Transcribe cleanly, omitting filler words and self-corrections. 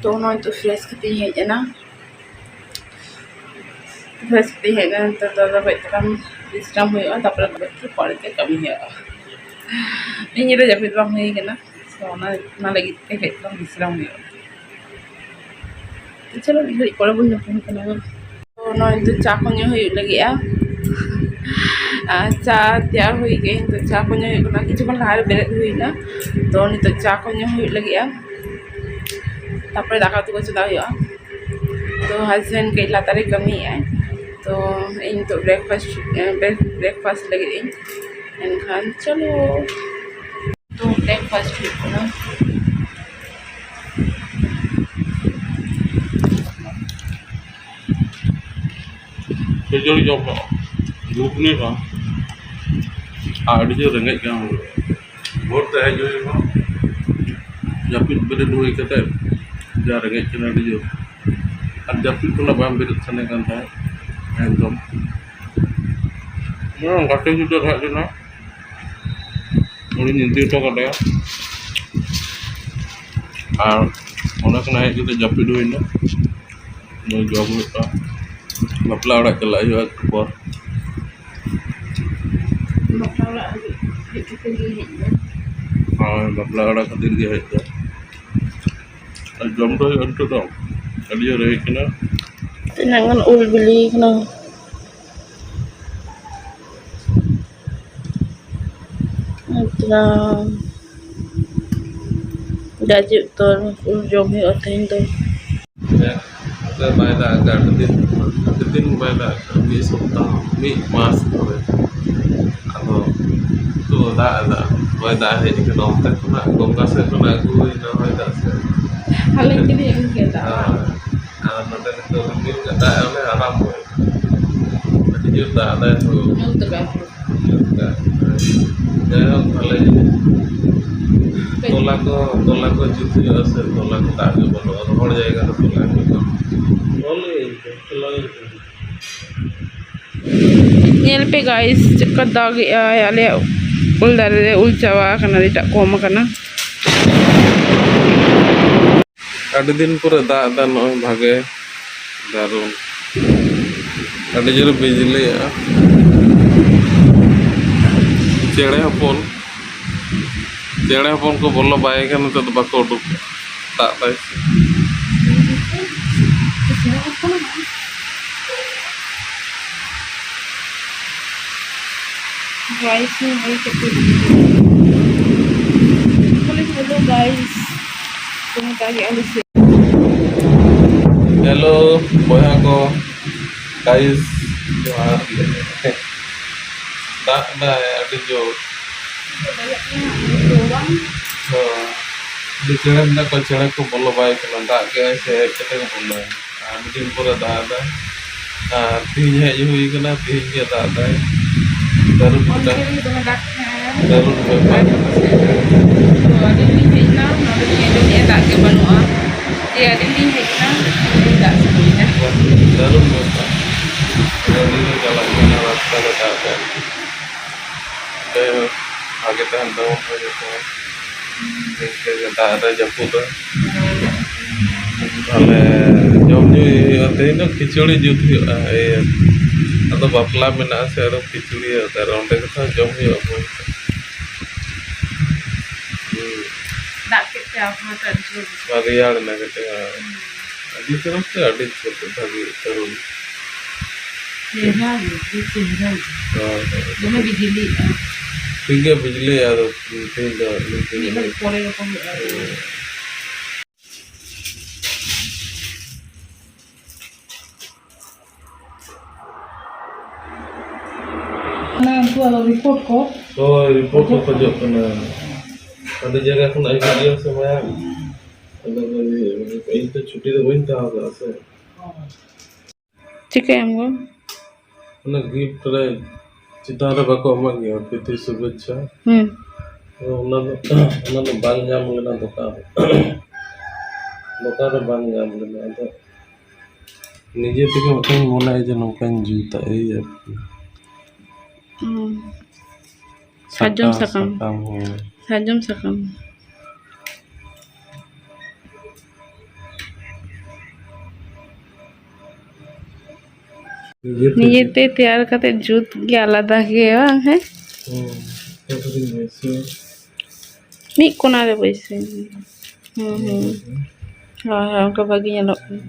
तो तो फ्रेश कती हेज ना फ्रेश कती हेज ना तो बेतम विश्राम हुआ तापर पड़ते कमी हुआ इन जपिद बांग हुई कना सो ना लगी बेतम विश्राम हुआ तो चलो घड़ी पड़े बन जपन कना तो तो चा को ᱧᱩ हुई लगे चा तैयार हुई गई तो चा को ᱧᱩ हुई किचुगन लहारे बेरेद हुईना तो नितो चा को ᱧᱩ हुई लगे तापर दाका उतु को चंदा हुआ तो हस्बैंड कई लातारे कमी है तो इन तो ब्रेकफास्ट लगे एनखान चलो तो ब्रेकफास्ट हुई Kejol job grup ni kan ada je rengai kan bor teh jo kan japit bere doi kata ja rengai kena ada jo ar japit pula bam bere sana kan teh ekdom orang kate sudah hak jena uri nyintir to kata ya ar ona kena hek kita japit doi na no job ta bapla ora kelak yo ekor bapla ora khatir ge hek ta jom do antu do kali re kena tenangan ul beli kena atra gaji to ul jom hi atain to ada bayar agak दिन bayar mi sota mi mas kore ado tu ada bayar hai ke nom tak na gongga se na gu na hoy da se haling kini yang kita nade to mi ka da ole aram hoy adi jo da ada to ya bhale tola ko juti ase tola ko da ge bolo hor jayega to tola ko Nyel pe guys cekat dagi ale ul dari ul Jawa karena tidak koma karena ada din pura da no bhage darun ada jero bijli ya cere hapon ko bolo bae kan to bako duk tak tai guys ini cepat boleh dulu guys kamu tadi alis hello boya ko guys johar tak ada ada jo di cere na ko cere ko bolo bae kan tak ke se kete ko bolo din pura da tin hai jo hui kana tin ke da darun pada darun berapa ada di China ada di Indonesia tak ke Banua dia ada di China tidak sebenarnya darun berapa ini kalau kita rasa ada आगे तो हम लोग देखते ada jemput ale jom nyu ate no khichuri jut huya ado bapla mena se ado khichuri ate onde katha jom huya dak ke apa kan bagiyar na kete adi terus se adi choto bagi tarun चेहरा ये चेहरा दोनों बिजली ठीक है बिजली यार ठीक है पड़ेगा कौन ना तो रिपोर्ट को खोजो कना ada jaga kan ai video semua ada itu cuti itu winter ada se ठीक है हमको ना गिफ्ट रे Chitara bako amag ya piti subechha ona bang nyam lena dokan re bang nyam lena ado nije teke makan mona je nongkan juta ya sajam sakam निजेते तैयार करते जूत के आलादा के bang है ᱢᱤᱫ ᱠᱚᱱᱟ ᱨᱮ ᱵᱟᱹᱭᱥᱟᱹ ᱦᱳᱭ ᱚᱱᱠᱟ ᱵᱷᱟᱜᱤ ᱧᱮᱞᱚᱜ ᱠᱟᱱᱟ